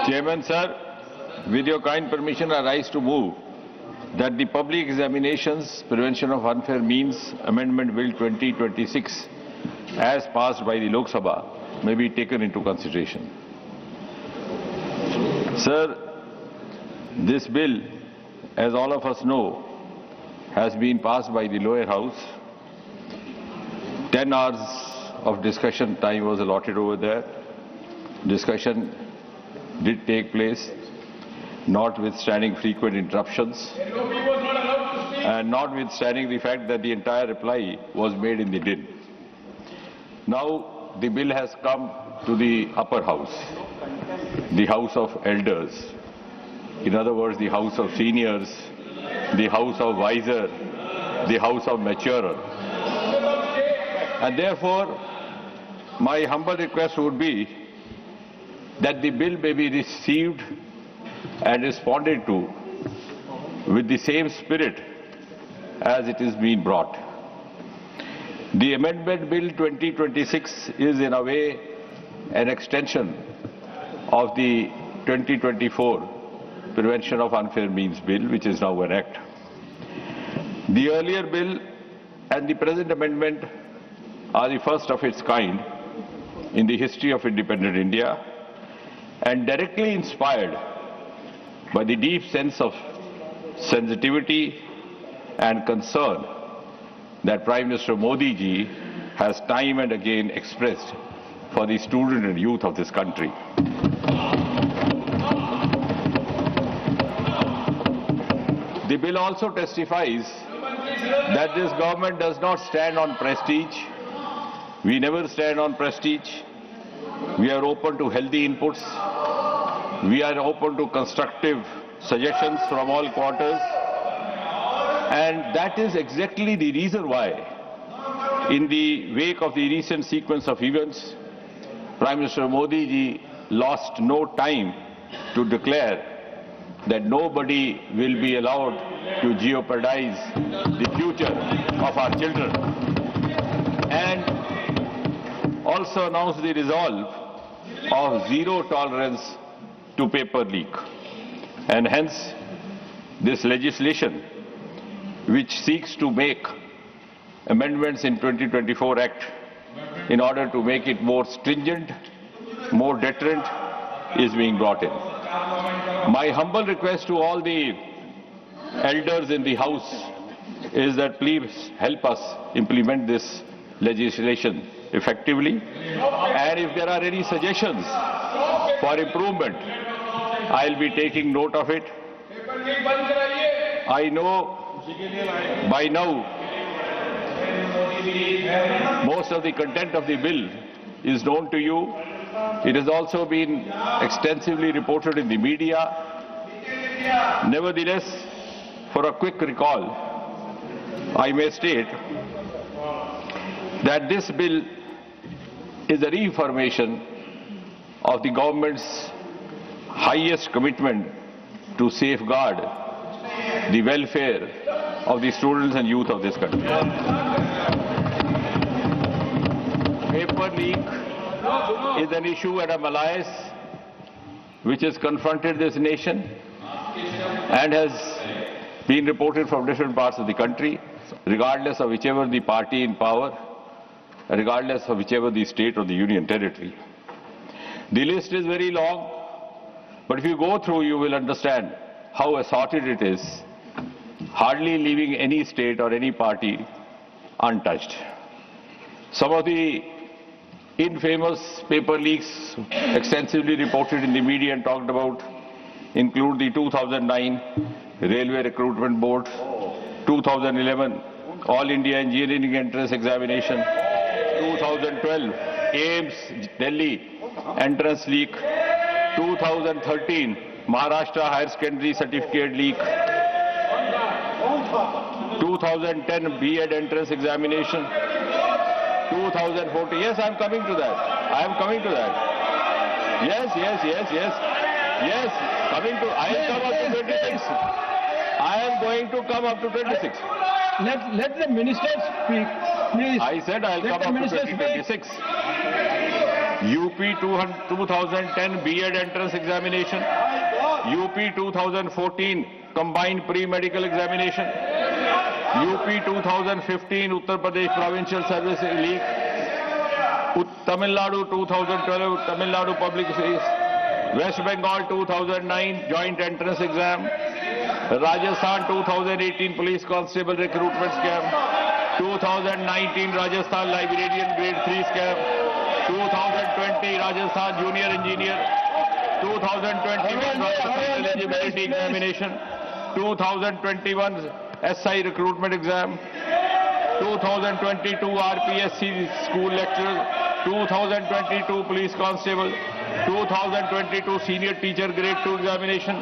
Chairman, sir, with your kind permission, I rise to move that the Public Examinations Prevention of Unfair Means Amendment Bill 2026, as passed by the Lok Sabha, may be taken into consideration. Sir, this bill, as all of us know, has been passed by the lower house. 10 hours of discussion time was allotted over there. Discussion did take place, notwithstanding frequent interruptions, and notwithstanding the fact that the entire reply was made in the din. Now the bill has come to the upper house, the House of Elders. In other words, the House of Seniors, the House of Wiser, the House of Maturer. And therefore, my humble request would be that the bill may be received and responded to with the same spirit as it is being brought. The Amendment Bill 2026 is in a way an extension of the 2024 Prevention of Unfair Means Bill, which is now an act. The earlier bill and the present amendment are the first of its kind in the history of independent India, and directly inspired by the deep sense of sensitivity and concern that Prime Minister Modi ji has time and again expressed for the student and youth of this country. The bill also testifies that this government does not stand on prestige. We never stand on prestige. We are open to healthy inputs. We are open to constructive suggestions from all quarters. And that is exactly the reason why, in the wake of the recent sequence of events, Prime Minister Modi ji lost no time to declare that nobody will be allowed to jeopardize the future of our children, and also announced the resolve of zero tolerance to paper leak. And hence, this legislation, which seeks to make amendments in 2024 Act in order to make it more stringent, more deterrent, is being brought in. My humble request to all the elders in the House is that please help us implement this legislation effectively, and if there are any suggestions for improvement, I'll be taking note of it. I know by now most of the content of the bill is known to you. It has also been extensively reported in the media. Nevertheless, for a quick recall, I may state that this bill is a reaffirmation of the government's highest commitment to safeguard the welfare of the students and youth of this country. Paper leak is an issue and a malaise which has confronted this nation and has been reported from different parts of the country, regardless of whichever the party in power, regardless of whichever the state or the union territory. The list is very long, but if you go through, you will understand how assorted it is, hardly leaving any state or any party untouched. Some of the infamous paper leaks extensively reported in the media and talked about include the 2009 Railway Recruitment Board, 2011 All India Engineering Entrance Examination, 2012 AIMS Delhi Entrance Leak, 2013 Maharashtra Higher Secondary Certificate Leak, 2010 B.Ed Entrance Examination, 2014. Yes, I am coming to that. I am coming to that. Yes. Coming to. I am come up to 26. I am going to come up to 26. Let the minister speak, please. I said I will come up to 2026. UP 2010 B.Ed entrance examination, UP 2014 combined pre-medical examination, UP 2015 Uttar Pradesh Provincial Service League, Tamil Nadu 2012 Tamil Nadu Public Service, West Bengal 2009 joint entrance exam, Rajasthan 2018 Police Constable recruitment scam, 2019 Rajasthan Librarian Grade 3 scam, 2020 Rajasthan Junior Engineer, 2021 Rajasthan Eligibility Examination, 2021 SI recruitment exam, 2022 RPSC school lecturer, 2022 police constable, 2022 senior teacher grade 2 examination,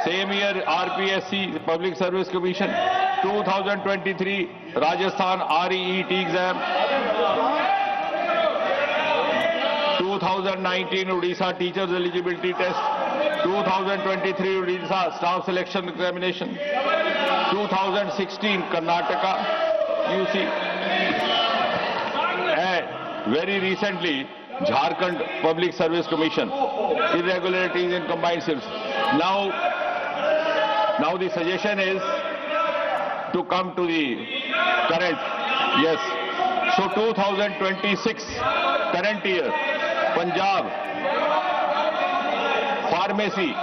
same year RPSC Public Service Commission, 2023 Rajasthan REET exam, 2019 Odisha Teachers Eligibility Test, 2023 Odisha Staff Selection Examination, 2016 Karnataka UC, and very recently Jharkhand Public Service Commission, irregularities in combined service. Now the suggestion is to come to the current, yes. So 2026, current year, Punjab Pharmacy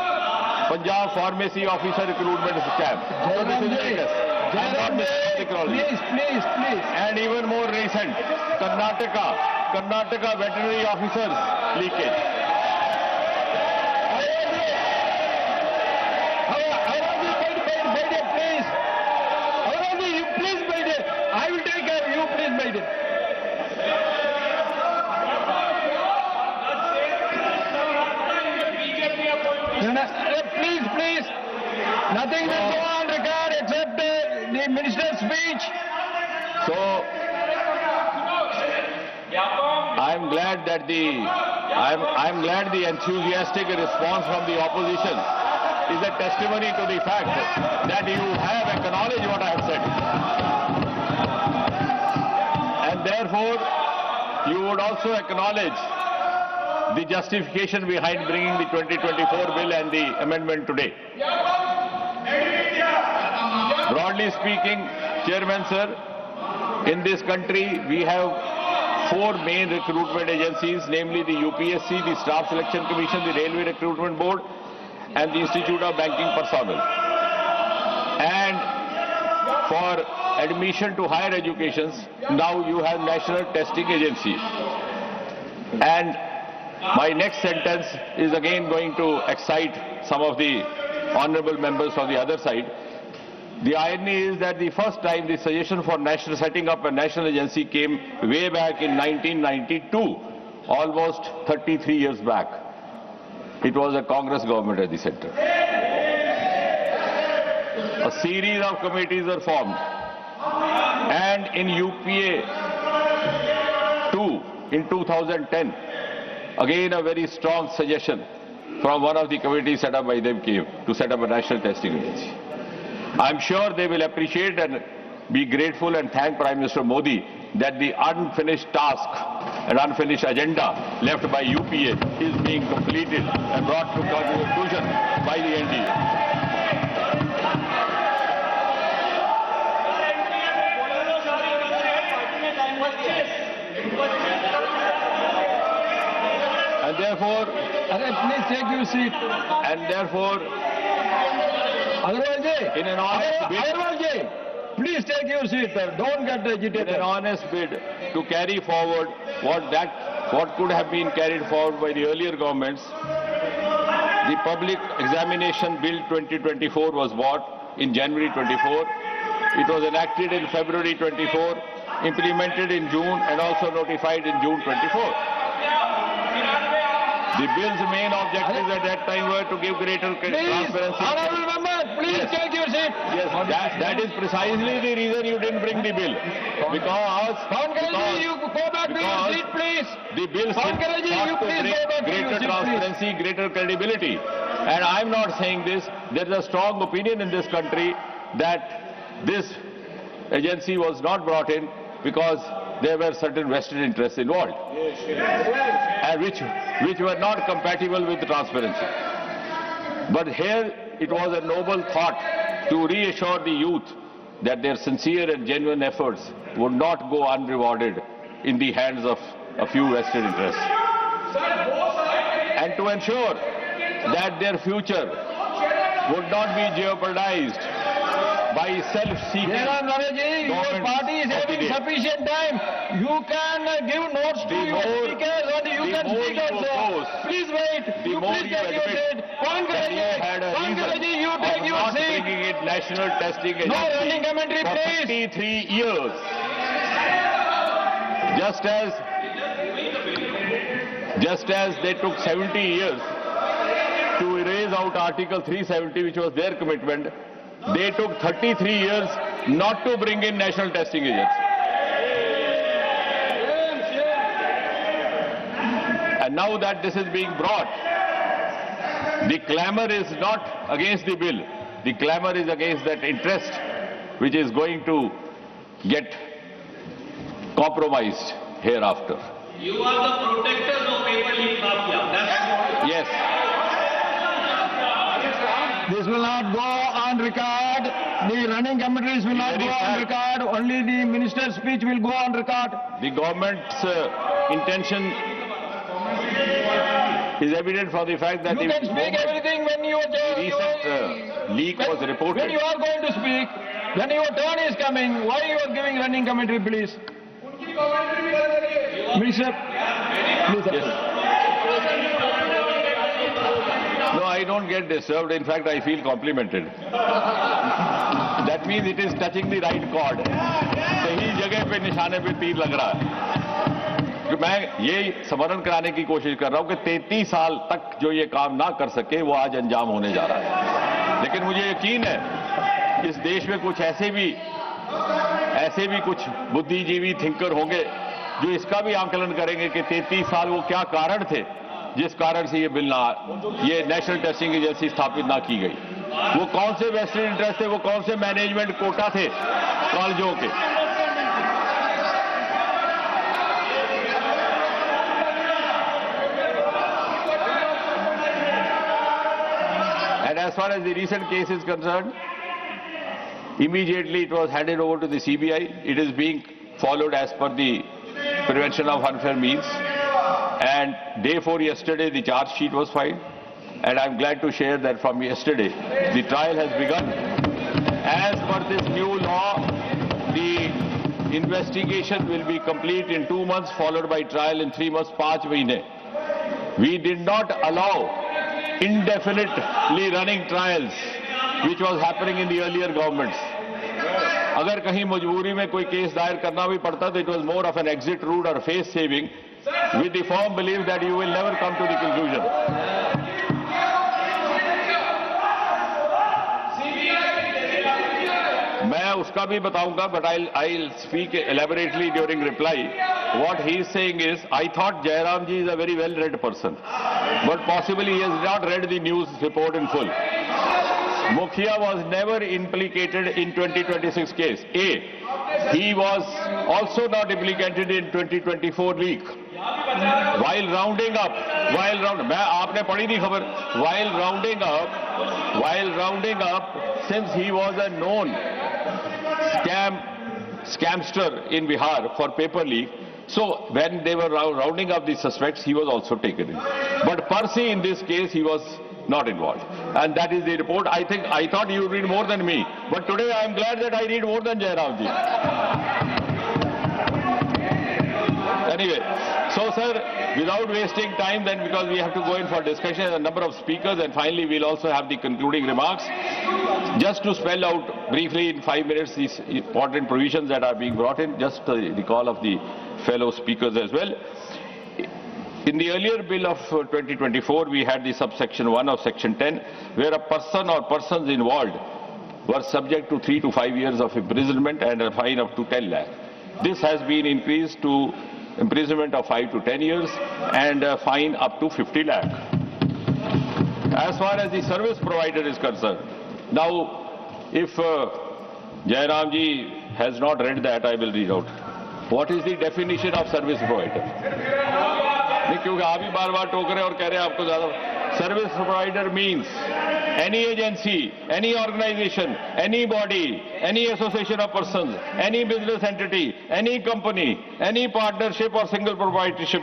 Officer Recruitment Scam. So this is latest. Please. And even more recent, Karnataka Veterinary Officers leakage. I will take care of you, please, Biden. Please. Nothing will go on record except the minister's speech. So, I'm glad the enthusiastic response from the opposition is a testimony to the fact that you have acknowledged what I have said. And therefore, you would also acknowledge the justification behind bringing the 2024 bill and the amendment today. Broadly speaking, Chairman sir, in this country we have 4 main recruitment agencies, namely the UPSC, the Staff Selection Commission, the Railway Recruitment Board, and the Institute of Banking Personnel. And for admission to higher educations, now you have National Testing Agency. And my next sentence is again going to excite some of the honorable members on the other side. The irony is that the first time the suggestion for setting up a national agency came way back in 1992, almost 33 years back. It was a Congress government at the center. A series of committees were formed, and in UPA 2 in 2010, again a very strong suggestion from one of the committees set up by them came to set up a national testing agency. I'm sure they will appreciate and be grateful and thank Prime Minister Modi that the unfinished task and unfinished agenda left by UPA is being completed and brought to conclusion by the NDA. And therefore, please take your seat. And therefore, in an honest bid, please take your seat, sir. Don't get agitated. In an honest bid to carry forward what could have been carried forward by the earlier governments, the Public Examination Bill 2024 was brought in January 24. It was enacted in February 24, implemented in June, and also notified in June 24. The bill's main objectives at that time were to give greater transparency. Honorable member, please take your seat. Yes, that is precisely the reason you didn't bring the bill. Because you go back to your seat, please. The bill sought to bring greater transparency, greater credibility. And I'm not saying this. There is a strong opinion in this country that this agency was not brought in because there were certain vested interests involved, and which were not compatible with transparency. But here it was a noble thought to reassure the youth that their sincere and genuine efforts would not go unrewarded in the hands of a few vested interests, and to ensure that their future would not be jeopardized by self-seeking. Your party is having sufficient time. You can give notes to your speakers and you can speak also. Please wait. Please take your seat. Pankaj, you take your seat. Bringing it national testing agency no running commentary, for please. 53 years. Just as they took 70 years to erase out Article 370, which was their commitment, they took 33 years not to bring in national testing agency. And now that this is being brought, the clamor is not against the bill. The clamor is against that interest which is going to get compromised hereafter. You are the protectors of paper leak mafia. That's Yes. This will not go on record. The running commentaries will not go on record. Only the minister's speech will go on record. The government's intention is evident for the fact that You can speak everything when you recent leak was reported. When you are going to speak, when your turn is coming, why you are giving running commentary, please? Minister, please. Yes. No, I don't get disturbed. In fact, I feel complimented. That means it is touching the right chord. सही जगह पे निशाने पे तीर लग रहा है. कि मैं ये स्मरण कराने की कोशिश कर रहा हूं कि 33 साल तक जो ये काम ना कर सके वो आज अंजाम होने जा रहा है. लेकिन मुझे यकीन है इस देश में कुछ ऐसे भी कुछ बुद्धिजीवी थिंकर होंगे जो इसका भी आकलन करेंगे कि 33 साल वो क्या कारण थे जिस कारण से ये नेशनल टेस्टिंग एजेंसी स्थापित ना की गई. वो कौन से वेस्टेड इंटरेस्ट थे, वो कौन से मैनेजमेंट कोटा थे कॉलेजों के. And as far as the recent case is concerned, immediately it was handed over to the CBI. It is being followed as per the Prevention of Unfair Means. And day 4 yesterday, the charge sheet was filed. And I'm glad to share that from yesterday, the trial has begun. As per this new law, the investigation will be complete in 2 months, followed by trial in 3 months, 5 mahine. We did not allow indefinitely running trials, which was happening in the earlier governments. अगर कहीं मजबूरी में कोई case दायर करना भी पड़ता तो it was more of an exit route or face saving with the firm belief that you will never come to the conclusion. मैं उसका भी बताऊंगा, but I'll speak elaborately during reply. What he is saying is, I thought Jairam ji is a very well-read person, but possibly he has not read the news report in full. Mukhia was never implicated in 2026 case. A, he was also not implicated in 2024 leak. While rounding up, मैं आपने पढ़ी नहीं खबर. While rounding up, since he was a known scamster in Bihar for paper leak, so when they were rounding up the suspects, he was also taken in. But per se in this case, he was not involved. And that is the report. I thought you read more than me. But today I am glad that I read more than Jairam ji. Anyway, so sir, without wasting time then, because we have to go in for discussion, a number of speakers, and finally we'll also have the concluding remarks. Just to spell out briefly in 5 minutes these important provisions that are being brought in, just the call of the fellow speakers as well. In the earlier bill of 2024, we had the subsection 1 of section 10, where a person or persons involved were subject to 3 to 5 years of imprisonment and a fine up to 10 lakh. This has been increased to imprisonment of 5 to 10 years and a fine up to 50 lakh. As far as the service provider is concerned, now if Jairam ji has not read that, I will read out. What is the definition of service provider? नहीं, क्योंकि आप ही बार-बार टोक रहे हैं और कह रहे हैं आपको ज्यादा. Service provider means any agency, any organization, any body, any association of persons, any business entity, any company, any partnership or single proprietorship,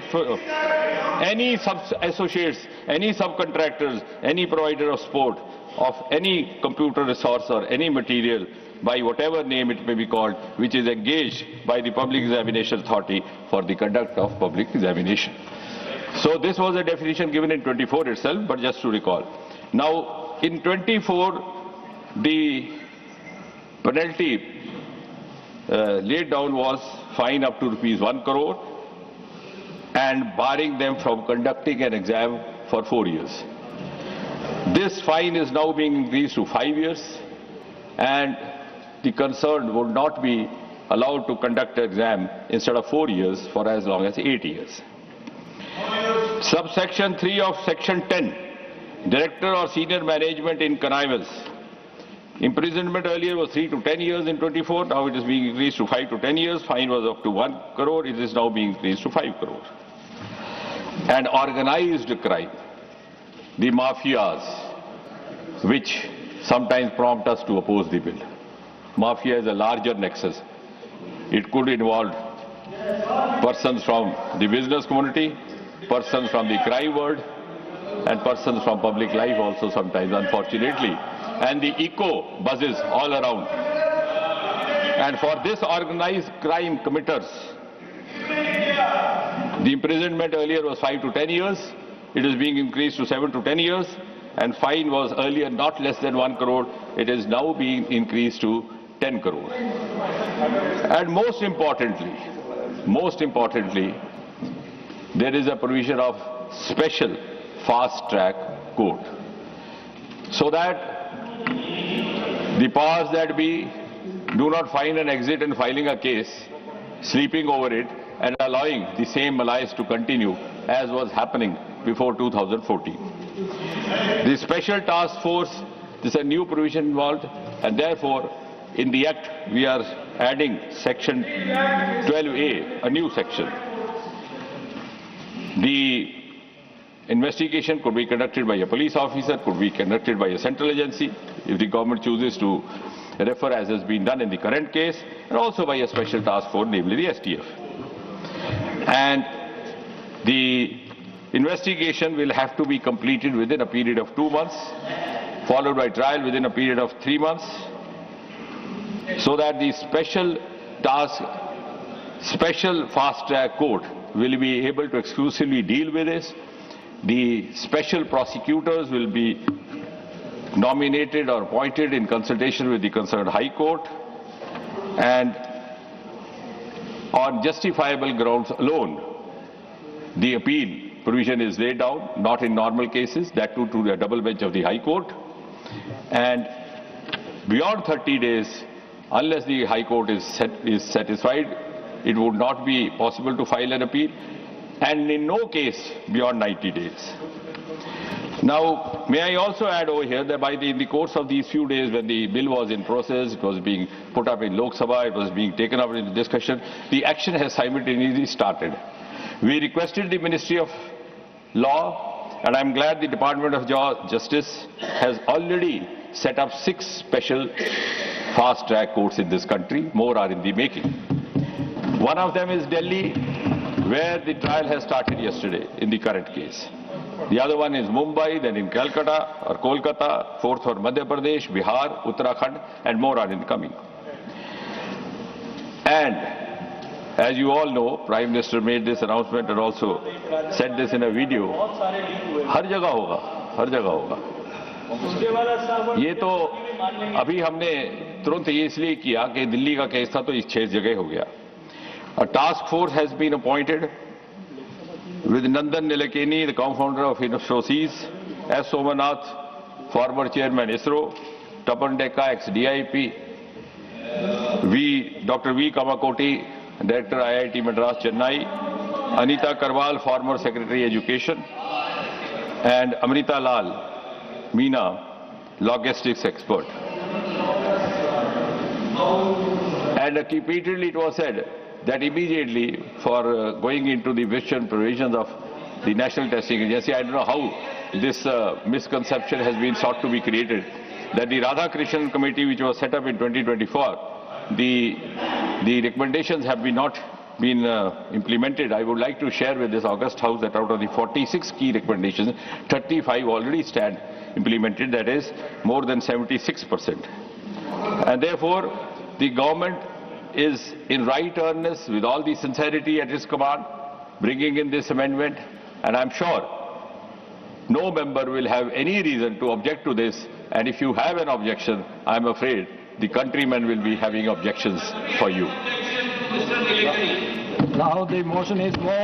any sub-associates, any subcontractors, any provider of support, of any computer resource or any material, by whatever name it may be called, which is engaged by the Public Examination Authority for the conduct of public examination. So this was a definition given in 24 itself, but just to recall. Now, in 24, the penalty laid down was fine up to ₹1 crore and barring them from conducting an exam for 4 years. This fine is now being increased to 5 years, and the concerned would not be allowed to conduct an exam instead of 4 years for as long as 8 years. Subsection 3 of Section 10, Director or Senior Management in connivance. Imprisonment earlier was 3 to 10 years in 24, now it is being increased to 5 to 10 years. Fine was up to 1 crore, it is now being increased to 5 crore. And organized crime, the mafias, which sometimes prompt us to oppose the bill. Mafia is a larger nexus. It could involve persons from the business community, persons from the crime world, and persons from public life also sometimes, unfortunately. And the echo buzzes all around. And for this organized crime committers, the imprisonment earlier was 5 to 10 years. It is being increased to 7 to 10 years. And fine was earlier not less than 1 crore. It is now being increased to 10 crore. And most importantly, there is a provision of special fast-track court, so that the powers that be do not find an exit in filing a case, sleeping over it, and allowing the same malice to continue as was happening before 2014. The Special Task Force, this is a new provision involved, and therefore, in the Act, we are adding Section 12A, a new section. The investigation could be conducted by a police officer, could be conducted by a central agency, if the government chooses to refer, as has been done in the current case, and also by a special task force, namely the STF. And the investigation will have to be completed within a period of 2 months, followed by trial within a period of 3 months, so that the special fast-track court will be able to exclusively deal with this. The special prosecutors will be nominated or appointed in consultation with the concerned High Court, and on justifiable grounds alone, the appeal provision is laid down, not in normal cases, that too to the double bench of the High Court. And beyond 30 days, unless the High Court is satisfied, it would not be possible to file an appeal, and in no case beyond 90 days. Now, may I also add over here that in the course of these few days when the bill was in process, it was being put up in Lok Sabha, it was being taken up in the discussion, the action has simultaneously started. We requested the Ministry of Law, and I'm glad the Department of Justice has already set up 6 special fast-track courts in this country. More are in the making. One of them is Delhi, where the trial has started yesterday in the current case. The other one is Mumbai, then in Calcutta or Kolkata, 4th for Madhya Pradesh, Bihar, Uttarakhand, and more are incoming. And as you all know, Prime Minister made this announcement and also said this in a video. हर जगह होगा, हर जगह होगा. ये तो अभी हमने तुरंत ये इसलिए किया कि दिल्ली का केस था तो इस 6 जगह हो गया. A task force has been appointed with Nandan Nilekani, the co-founder of Infosys, S. Somanath, former chairman ISRO, Tapan Dekka, ex-DIP, Dr. V. Kamakoti, director IIT Madras, Chennai, Anita Karwal, former secretary education, and Amrita Lal Meena, logistics expert. And repeatedly it was said that immediately for going into the vision provisions of the National Testing Agency, I don't know how this misconception has been sought to be created, that the Radhakrishnan committee which was set up in 2024, the recommendations have not been implemented. I would like to share with this August House that out of the 46 key recommendations, 35 already stand implemented, that is more than 76%. And therefore, the government is in right earnest with all the sincerity at its command, bringing in this amendment, and I'm sure no member will have any reason to object to this, and if you have an objection, I'm afraid the countrymen will be having objections for you. Now the motion is more.